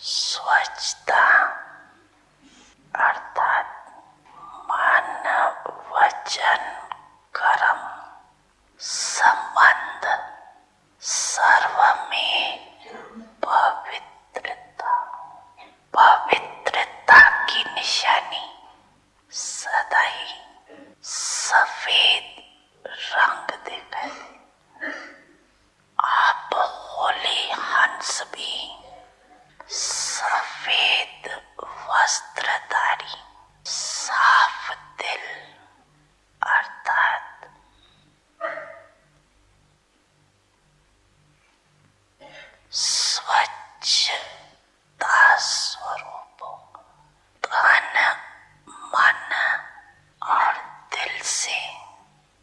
स्वच्छता अर्थात मन वचन कर्म संबंध सर्व में पवित्रता की निशानी सदा ही सफेद रंग दिखाई। आप होली हंस भी सफेद वस्त्रधारी साफ दिल अर्थात स्वच्छता स्वरूप तन मन और दिल से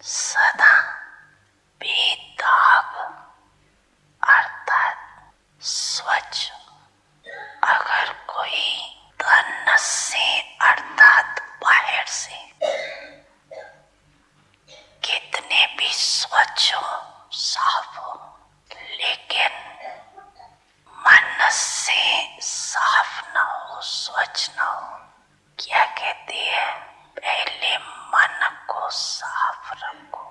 सदा बेदाग अर्थात स्वच्छ। अगर कोई तन से अर्थात बाहर से कितने भी स्वच्छ हो साफ हो लेकिन मन से साफ न हो स्वच्छ न हो, क्या कहते हैं पहले मन को साफ रखो।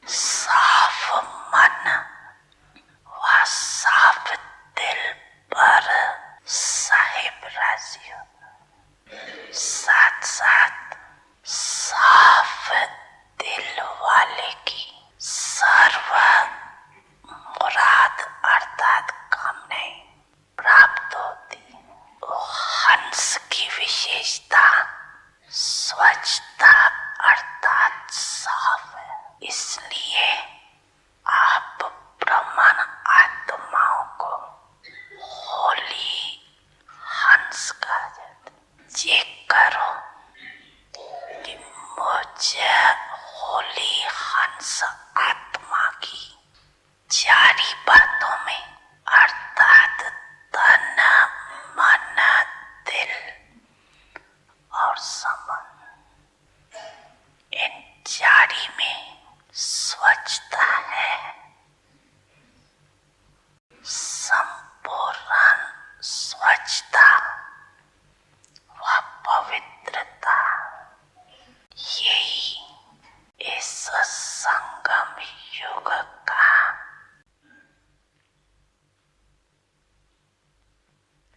साफ मन व साफ दिल पर साहिब राजी हो। साथ साथ साफ दिल वाले की सर्व मुराद अर्थात कामनाएं प्राप्त होती। हंस की विशेषता स्वच्छता अर्थात साफ है, इसलिए आप ब्रह्मन आत्माओं को होली हंस कहा जाता है। चेक करो कि मुझे होली हंस आत्मा की चारी बातों में अर्थात तन मन दिल और संबंध, इन चारी में स्वच्छता है। संपूर्ण स्वच्छता व पवित्रता यही इस संगम युग का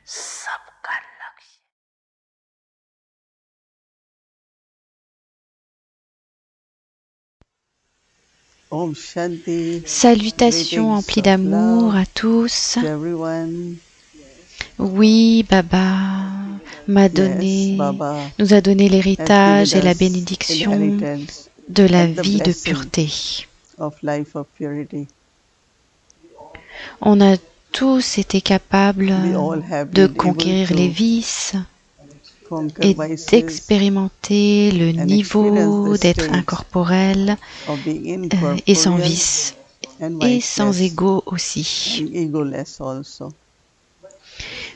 सबका लक्ष्य। Om Shanti. Salutations emplies d'amour à tous. Oui, Baba nous a donné l'héritage et la bénédiction de la vie de pureté. On a tous été capables de conquérir les vices et d'expérimenter le niveau d'être incorporel et sans vice et sans ego aussi.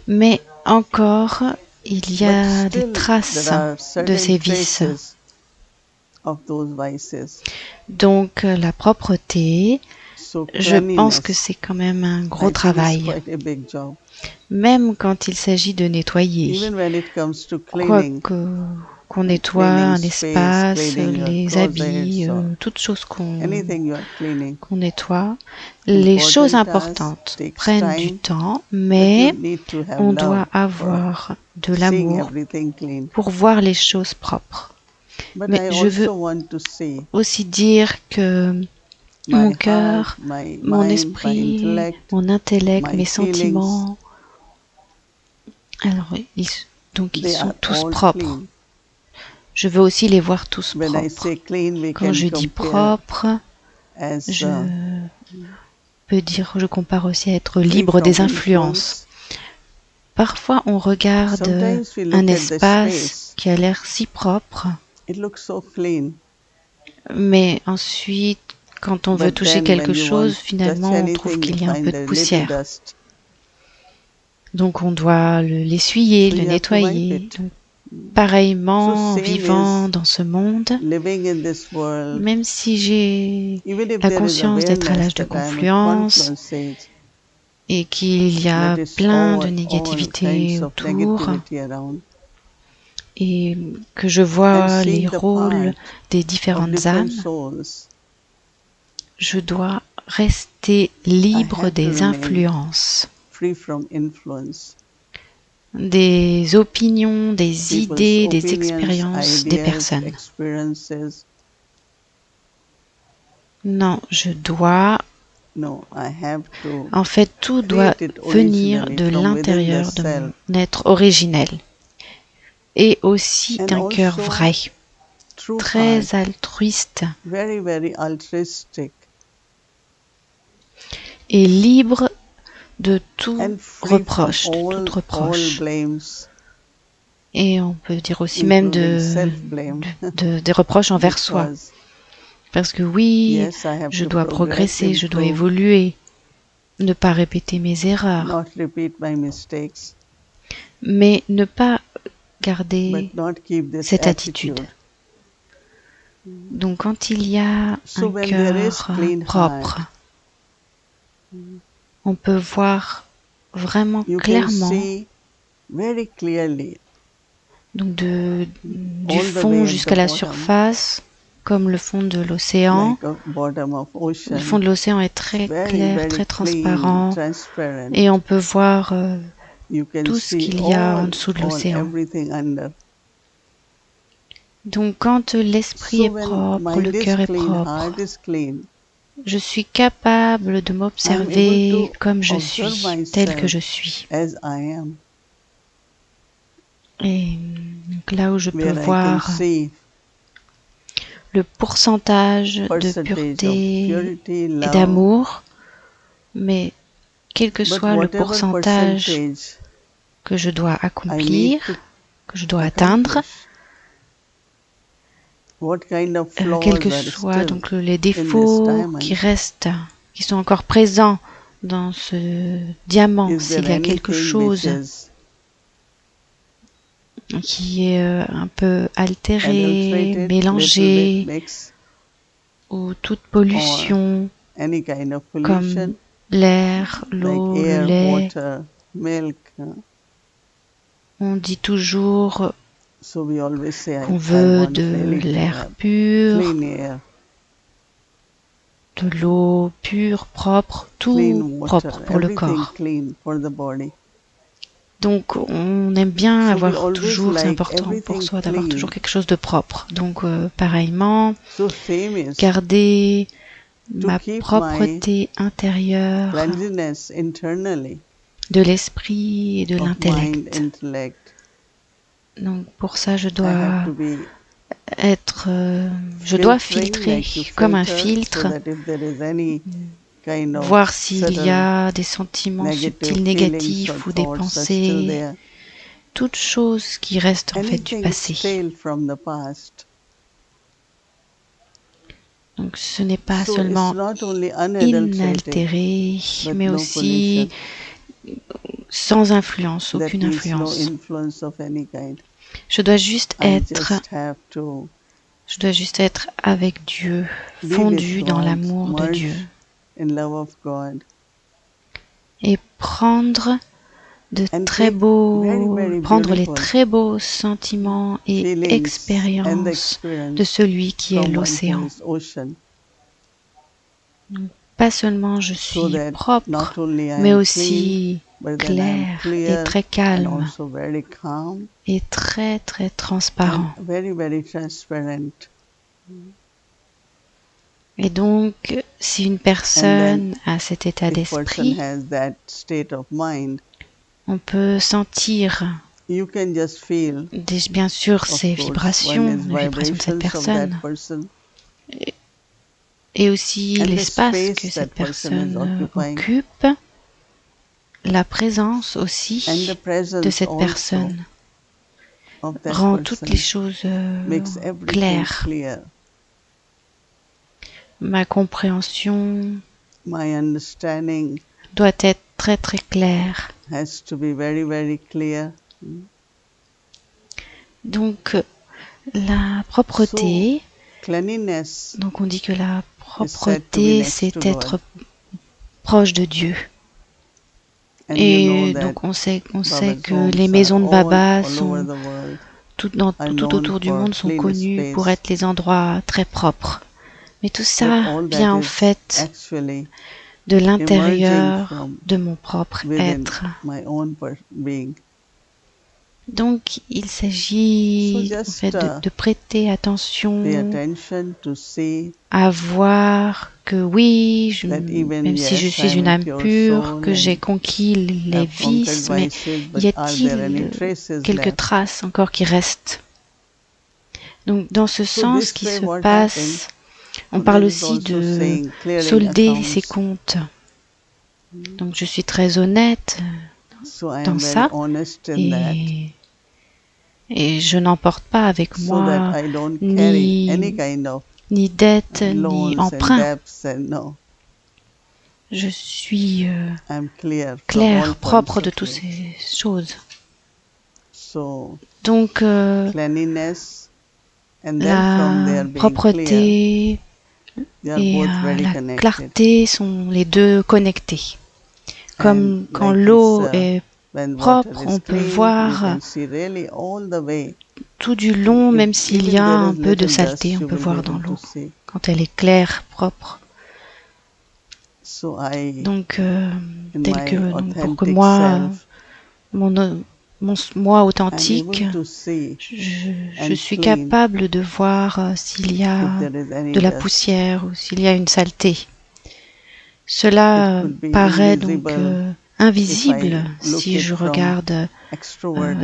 Mais encore, il y a des traces de ces vices. Donc la propreté, je pense que c'est quand même un gros travail. Même quand il s'agit de nettoyer, qu'on nettoie un espace, les habits, toutes choses qu'on nettoie, les choses importantes prennent du temps, mais on doit avoir de l'amour pour voir les choses propres. Mais je veux aussi dire que mon cœur, mon esprit, mon intellect, mes sentiments, alors ils sont tous propres. Je veux aussi les voir tous propres. Quand je dis propre, je peux dire, je compare aussi à être libre des influences. Parfois, on regarde un espace qui a l'air si propre, mais ensuite, quand on veut toucher quelque chose, finalement, on trouve qu'il y a un peu de poussière. Donc, on doit l'essuyer, le nettoyer. Pareillement, vivant dans ce monde, même si j'ai la conscience d'être à l'âge de confluence, et qu'il y a plein de négativité autour et que je vois les rôles des différentes âmes, je dois rester libre des influences, des opinions, des idées, des expériences des personnes. Non, je dois... En fait, tout doit venir de l'intérieur de mon être originel et aussi d'un cœur vrai, très altruiste et libre de tout reproche, de toute reproche. Et on peut dire aussi même des reproches envers soi. Parce que oui, je dois progresser, je dois évoluer, ne pas répéter mes erreurs, mais ne pas garder cette attitude. Donc quand il y a un cœur propre, on peut voir vraiment clairement, donc du fond jusqu'à la surface, comme le fond de l'océan. Le fond de l'océan est très clair, très transparent, et on peut voir tout ce qu'il y a en dessous de l'océan. Donc quand l'esprit est propre, le cœur est propre, je suis capable de m'observer comme je suis, tel que je suis. Et donc là où je peux voir le pourcentage de pureté et d'amour, mais quel que soit le pourcentage que je dois accomplir, que je dois atteindre, quels que soient donc les défauts qui restent, qui sont encore présents dans ce diamant, s'il y a quelque chose qui est un peu altéré, mélangé, ou toute pollution, comme l'air, l'eau, le lait. On dit toujours qu'on veut de l'air pur, de l'eau pure, propre, tout propre pour le corps. Donc on aime bien avoir toujours, c'est important pour soi d'avoir toujours quelque chose de propre. Donc pareillement, garder ma propreté intérieure de l'esprit et de l'intellect. Donc pour ça je dois je dois filtrer comme un filtre, voir s'il y a des sentiments subtils négatifs ou des pensées, toutes choses qui restent en fait du passé. Donc ce n'est pas seulement inaltéré, mais aussi sans influence, aucune influence. Je dois juste être avec Dieu, fondu dans l'amour de Dieu. Et prendre les très beaux sentiments et expériences de celui qui est l'océan. Pas seulement je suis propre, mais aussi clair et très calme et très très transparent. Et donc, si une personne a cet état d'esprit, on peut sentir bien sûr ces vibrations, les vibrations de cette personne, et aussi l'espace que cette personne occupe, la présence aussi de cette personne rend toutes les choses claires. Ma compréhension doit être très très claire. Donc la propreté, donc on dit que la propreté c'est être proche de Dieu. Et donc on sait que les maisons de Baba sont tout autour du monde sont connues pour être les endroits très propres. Mais tout ça vient en fait de l'intérieur de mon propre être. Donc il s'agit en fait de prêter attention à voir que oui, même si je suis une âme pure, que j'ai conquis les vices, mais y a-t-il quelques traces encore qui restent? Donc dans ce sens, ce qui se passe, on parle aussi de solder ses comptes. Donc je suis très honnête dans ça et je n'emporte pas avec moi ni dette ni emprunt. Je suis clair, propre de toutes ces choses. Donc la propreté et la clarté sont les deux connectés. Comme quand l'eau est propre, on peut voir tout du long, même s'il y a un peu de saleté, on peut voir dans l'eau, quand elle est claire, propre. Donc, pour que moi, mon moi authentique, je suis capable de voir s'il y a de la poussière ou s'il y a une saleté. Cela paraît donc invisible si je regarde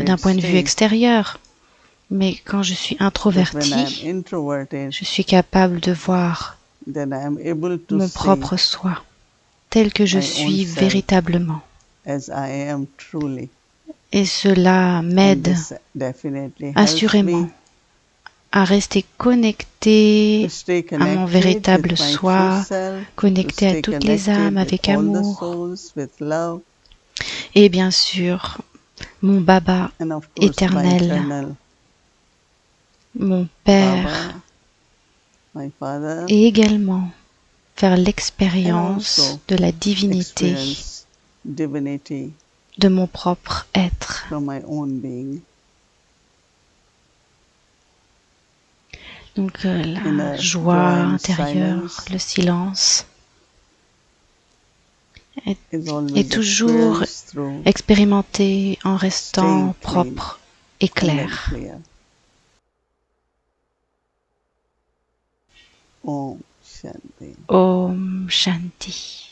d'un point de vue extérieur. Mais quand je suis introverti, je suis capable de voir mon propre soi tel que je suis véritablement. Et cela m'aide assurément à rester connecté à mon véritable soi, connecté à toutes les âmes avec amour. Et bien sûr, mon Baba éternel, mon Père, et également faire l'expérience de la divinité de mon propre être. Donc la joie intérieure, le silence est toujours expérimenté en restant propre et clair. Om Shanti.